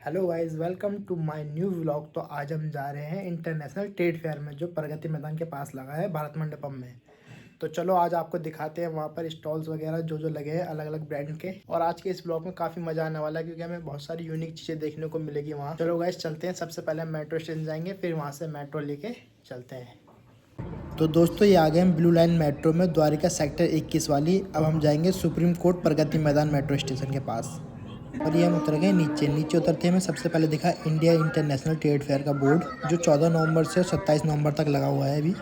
Hello guys, welcome to my new vlog. तो आज हम जा रहे हैं इंटरनेशनल ट्रेड फेयर में, जो प्रगति मैदान के पास लगा है भारत मंडपम में। तो चलो आज आपको दिखाते हैं वहाँ पर स्टॉल्स वगैरह जो जो लगे हैं अलग अलग ब्रांड के। और आज के इस ब्लॉग में काफ़ी मज़ा आने वाला है क्योंकि हमें बहुत सारी यूनिक चीज़ें देखने को मिलेगी वहाँ। चलो गाइस चलते हैं। सबसे पहले हम मेट्रो स्टेशन जाएंगे, फिर वहाँ से मेट्रो लेके चलते हैं। तो दोस्तों ये आ गए हम ब्लू लाइन मेट्रो में, द्वारिका सेक्टर 21 वाली। अब हम जाएंगे supreme court Pragati Maidan metro station के पास। और ये हम उतर गए नीचे। नीचे उतरते हमें सबसे पहले दिखा इंडिया इंटरनेशनल ट्रेड फेयर का बोर्ड, जो 14 नवंबर से 27 नवंबर तक लगा हुआ है अभी।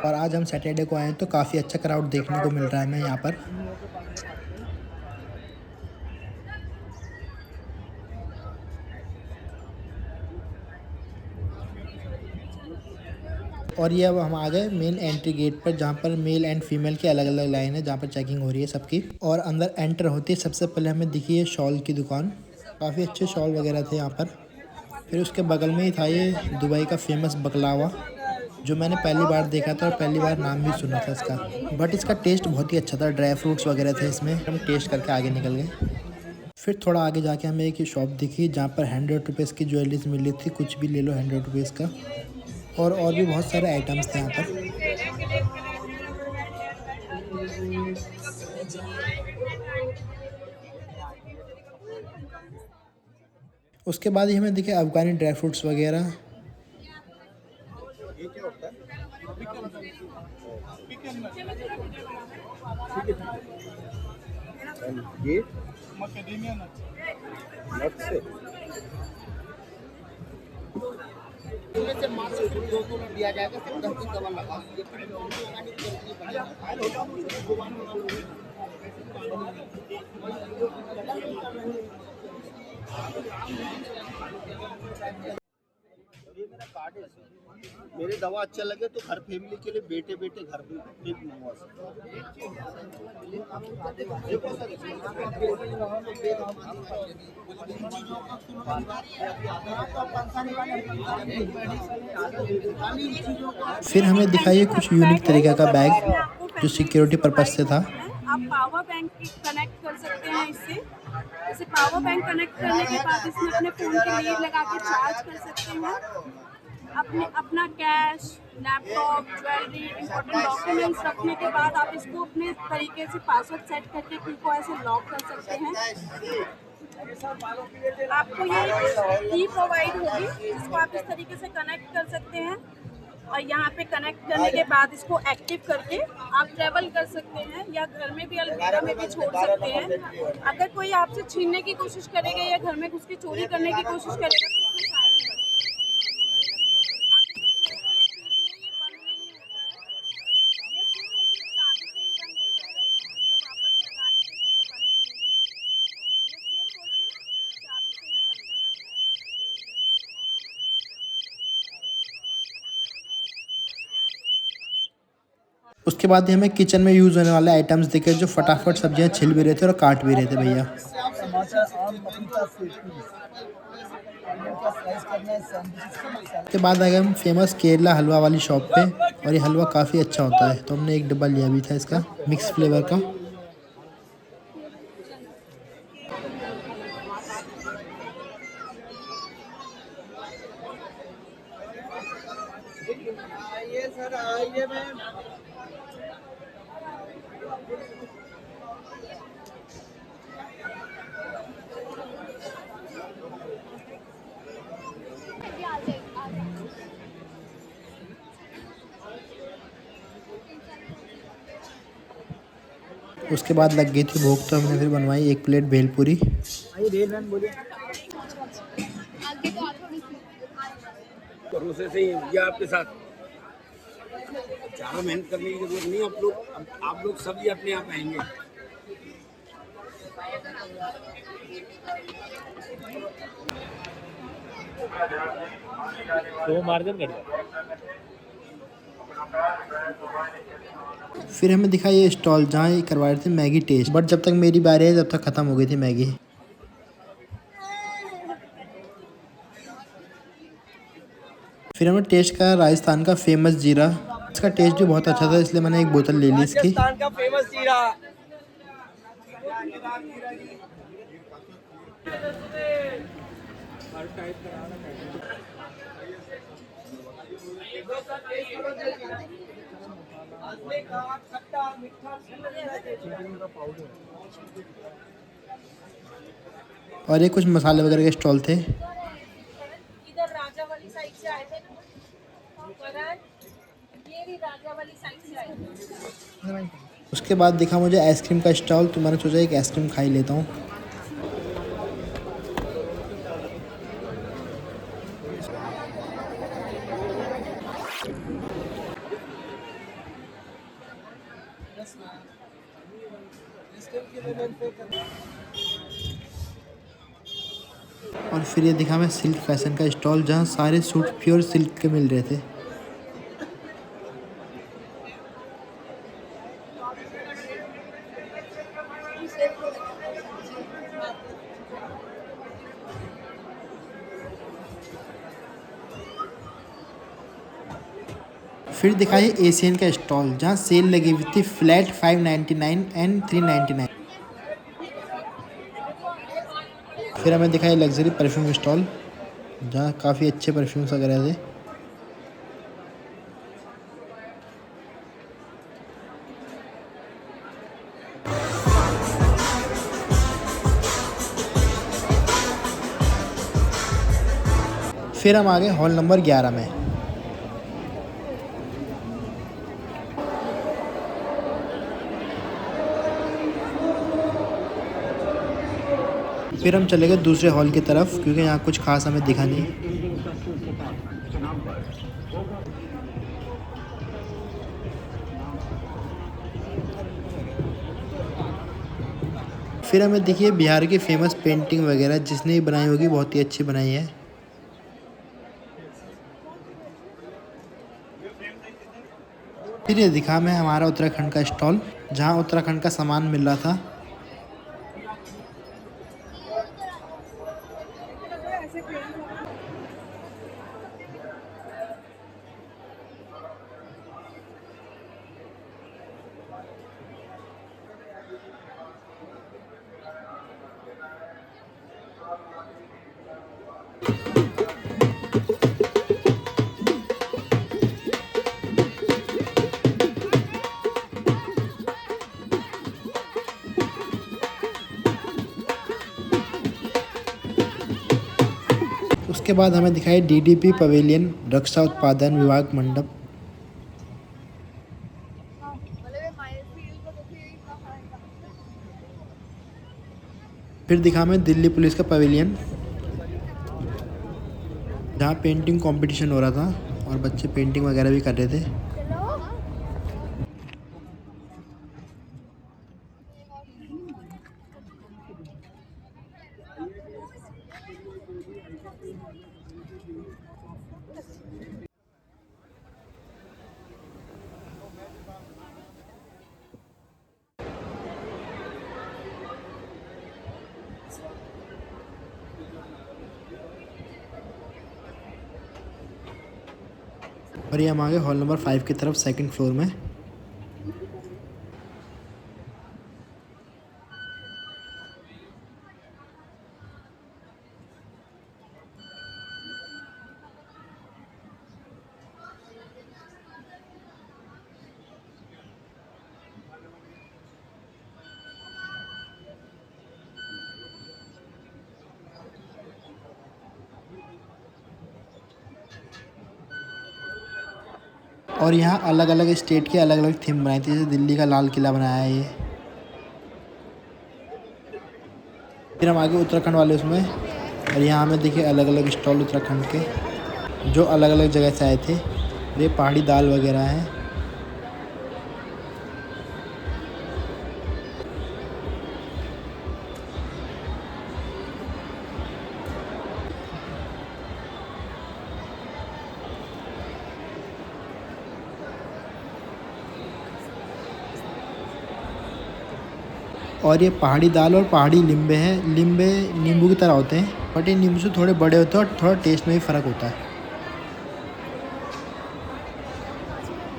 और आज हम सैटरडे को आए हैं तो काफ़ी अच्छा क्राउड देखने को मिल रहा है हमें यहाँ पर। और ये अब हम आ गए मेन एंट्री गेट पर, जहाँ पर मेल एंड फीमेल की अलग अलग लाइन है, जहाँ पर चेकिंग हो रही है सबकी। और अंदर एंटर होती है सबसे पहले हमें दिखी है शॉल की दुकान। काफ़ी अच्छे शॉल वगैरह थे यहाँ पर। फिर उसके बगल में ही था ये दुबई का फेमस बकलावा, जो मैंने पहली बार देखा था और पहली बार नाम भी सुना था इसका। बट इसका टेस्ट बहुत ही अच्छा था, ड्राई फ्रूट्स वगैरह थे इसमें। हम टेस्ट करके आगे निकल गए। फिर थोड़ा आगे जाके हमें एक शॉप दिखी जहाँ पर 100 रुपीज़ की ज्वेलरीज मिल रही थी, कुछ भी ले लो 100 रुपीज़ का। और भी बहुत सारे आइटम्स थे यहाँ पर। उसके बाद ही हमें दिखे अफगानी ड्राई फ्रूट्स वगैरह। ये मकैडेमिया नट्स से इनमें से मात्र 200 में दिया जाएगा, सिर्फ 10 दिन दवा लगा। मेरे दवा अच्छा लगे तो हर फैमिली के लिए बेटे बेटे घर पे मंगवा सकते। फिर हमें दिखाइए कुछ यूनिक तरीके का बैग जो सिक्योरिटी पर्पज से था। आप पावर बैंक कनेक्ट कर सकते हैं इससे। जैसे पावर बैंक कनेक्ट करने के बाद इसमें अपने फ़ोन की लीड लगा के चार्ज कर सकते हैं। अपना cash, laptop, jewellery, important documents रखने के बाद आप इसको अपने तरीके से पासवर्ड सेट करके खुद को ऐसे लॉक कर सकते हैं। आपको ये की प्रोवाइड होगी जिसको आप इस तरीके से कनेक्ट कर सकते हैं। और यहाँ पे कनेक्ट करने के बाद इसको एक्टिव करके आप ट्रैवल कर सकते हैं या घर में भी अलमीरा में भी छोड़ सकते हैं। अगर कोई आपसे छीनने की कोशिश करेगा या घर में घुस के चोरी करने की कोशिश करेगा तो इसमें सायरन बजेगा। आप इसे छोड़ने से ये बंद नहीं होता है। ये सिर्फ और सिर्फ चाबी से ही बंद होता है। इसे वापस लगाने पे भी ये बंद नहीं होता। ये सिर्फ और सिर्फ चाबी से ही बंद होता है। उसके बाद ही हमें किचन में यूज़ होने वाले आइटम्स दिखे, जो फटाफट सब्जियां छिल भी रहे थे और काट भी रहे थे भैया। उसके बाद आ गए हम फेमस केरला हलवा वाली शॉप पे, और ये हलवा काफ़ी अच्छा होता है, तो हमने एक डब्बा लिया भी था इसका, मिक्स फ्लेवर का। आइए सर, आइए मैम। उसके बाद लग गई थी भूख, तो हमने फिर बनवाई एक प्लेट भेलपूरी। भरोसे से ही ये आपके साथ ज़्यादा मेहनत करने की जरूरत नहीं। आप लोग सभी अपने आप आएंगे। तो मार्जिन कर दो। फिर हमें दिखा ये स्टॉल जहाँ ये करवा रहे थे मैगी टेस्ट, बट जब तक मेरी बारी आई तब तक ख़त्म हो गई थी मैगी। फिर हमने टेस्ट करा राजस्थान का फेमस जीरा। इसका टेस्ट भी बहुत अच्छा था, इसलिए मैंने एक बोतल ले ली इसकी। राजस्थान का फेमस जीरा। और ये कुछ मसाले वगैरह के स्टॉल थे। इधर राजा वाली साइड से आए थे ना, ये भी राजा वाली साइड से आए थे। उसके बाद दिखा मुझे आइसक्रीम का स्टॉल, तो मैंने सोचा एक आइसक्रीम खा ही लेता हूँ। और फिर ये दिखा मैं सिल्क फैशन का स्टॉल, जहाँ सारे सूट प्योर सिल्क के मिल रहे थे। फिर दिखाई एशियन का स्टॉल, जहाँ सेल लगी हुई थी फ्लैट 599 एंड 399। फिर हमें दिखाई लग्जरी परफ्यूम स्टॉल, जहाँ काफ़ी अच्छे परफ्यूम्स वगैरह थे। फिर हम आ गए हॉल नंबर 11 में। फिर हम चले गए दूसरे हॉल की तरफ, क्योंकि यहाँ कुछ खास हमें दिखा नहीं। फिर हमें देखिए बिहार की फेमस पेंटिंग वगैरह, जिसने भी बनाई होगी बहुत ही अच्छी बनाई है। फिर ये दिखा मैं हमारा उत्तराखंड का स्टॉल, जहाँ उत्तराखंड का सामान मिल रहा था। उसके बाद हमें दिखाई डीडीपी पवेलियन, रक्षा उत्पादन विभाग मंडप। फिर दिखा हमें दिल्ली पुलिस का पवेलियन, जहाँ पेंटिंग कंपटीशन हो रहा था और बच्चे पेंटिंग वगैरह भी कर रहे थे। और ये हम आ गए हॉल नंबर 5 की तरफ, सेकंड फ्लोर में। और यहाँ अलग अलग स्टेट के अलग अलग थीम बनाई थी, जैसे दिल्ली का लाल किला बनाया है ये। फिर हम आगे उत्तराखंड वाले उसमें, और यहाँ हमें देखिए अलग अलग स्टॉल उत्तराखंड के, जो अलग अलग जगह से आए थे। ये पहाड़ी दाल वगैरह है। और ये पहाड़ी दाल और पहाड़ी लिम्बे हैं। लिम्बे नींबू की तरह होते हैं, बट ये नींबू से थोड़े बड़े होते हैं और थोड़ा टेस्ट में भी फ़र्क होता है।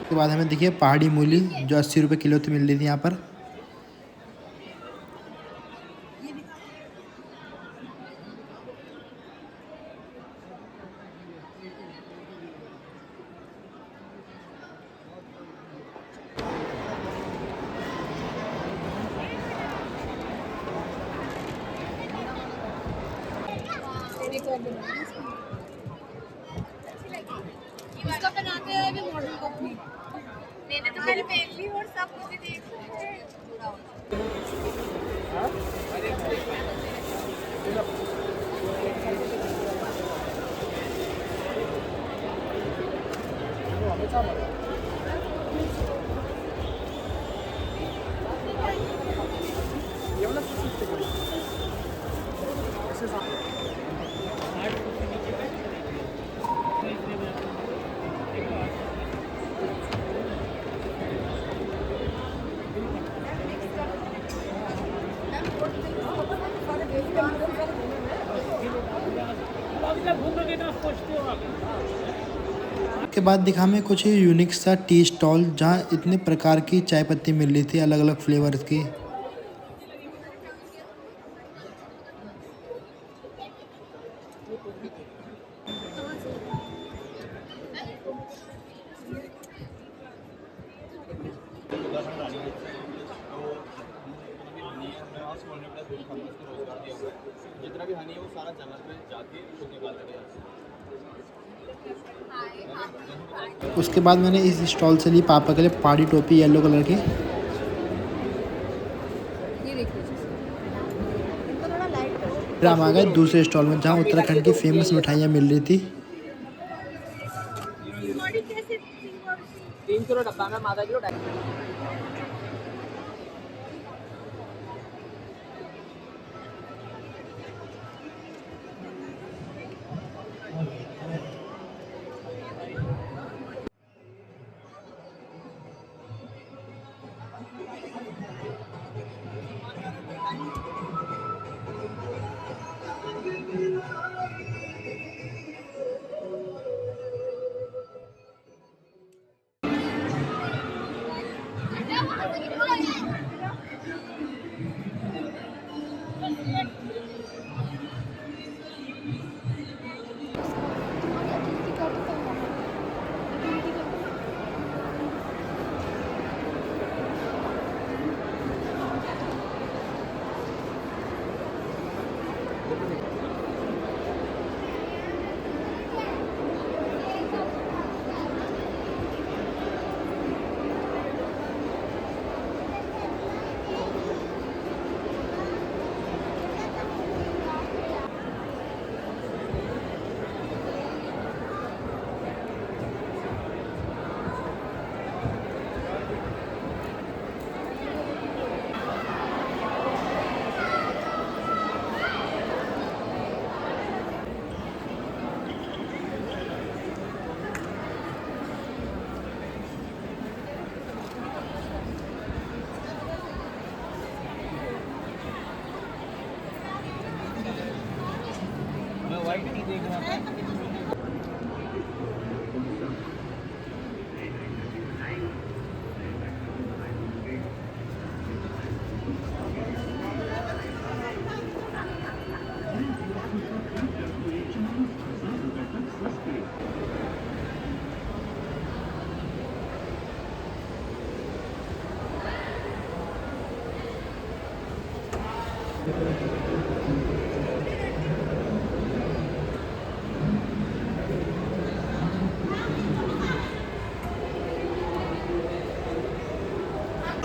उसके बाद हमें देखिए पहाड़ी मूली, जो 80 रुपये किलो तो मिल रही थी यहाँ पर। इसका बनाते हैं अभी मॉडल को अपनी। मैंने तो पहले पहन ली और सब मुझे देख रहे हैं। के बाद दिखा मैं कुछ यूनिक सा टी स्टॉल जहाँ इतने प्रकार की चाय पत्ती मिल रही थी अलग अलग फ्लेवर्स की। जितना भी हनी है वो सारा जंगल में जाके उसको निकालते हैं। उसके बाद मैंने इस स्टॉल से ली पापा के लिए पहाड़ी टोपी येलो कलर की। फिर हम आ गए दूसरे स्टॉल में जहाँ उत्तराखंड की फेमस मिठाइयाँ मिल रही थी। 3 किलो डब्बा में आधा किलो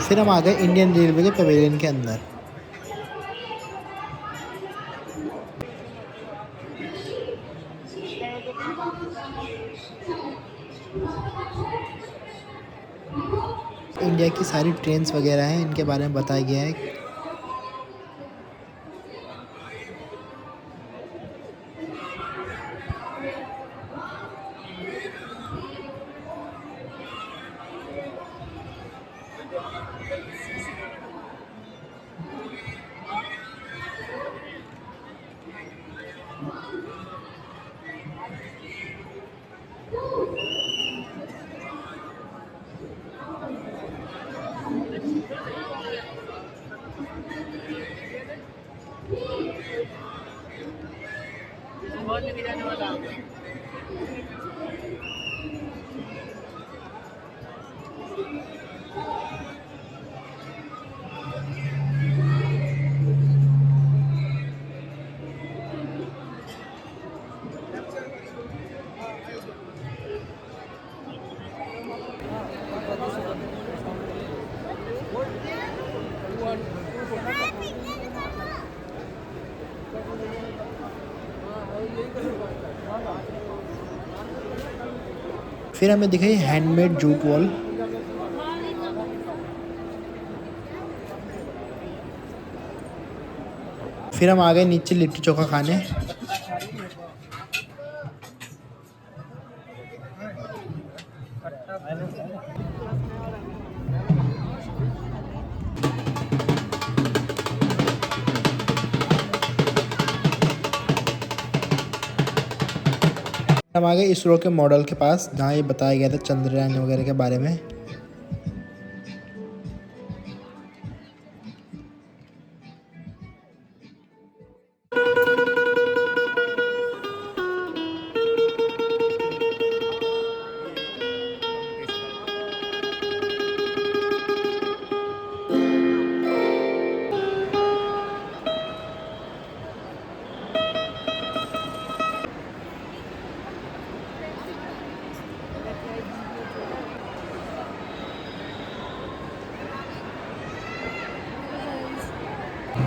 फिर हम आ गए इंडियन रेलवे के पवेलियन के अंदर। इंडिया की सारी ट्रेन्स वगैरह हैं, इनके बारे में बताया गया है। फिर हमें दिखाई हैंडमेड जूट वॉल। फिर हम आ गए नीचे लिट्टी चोखा खाने। हम आ गए इसरो के मॉडल के पास जहाँ ये बताया गया था चंद्रयान वगैरह के बारे में।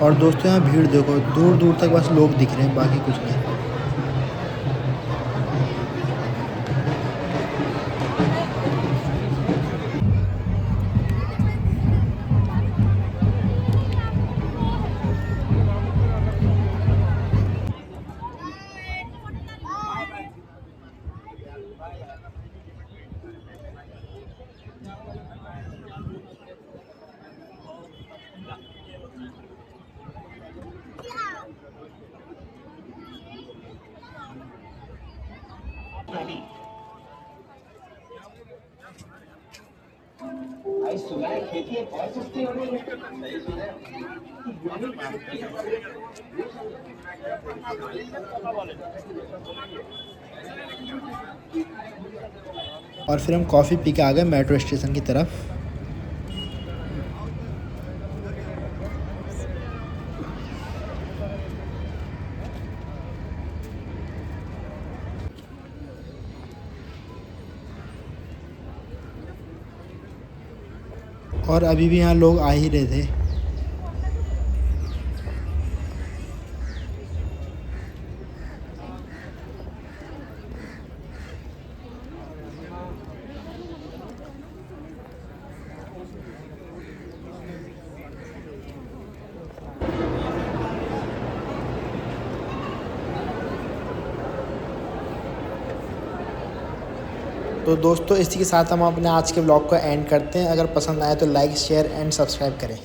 और दोस्तों यहाँ भीड़ देखो, दूर दूर तक बस लोग दिख रहे हैं, बाकी कुछ नहीं। और फिर हम कॉफ़ी पी के आ गए मेट्रो स्टेशन की तरफ। और अभी भी यहाँ लोग आ ही रहे थे। तो दोस्तों इसी के साथ हम अपने आज के व्लॉग को एंड करते हैं। अगर पसंद आए तो लाइक शेयर एंड सब्सक्राइब करें।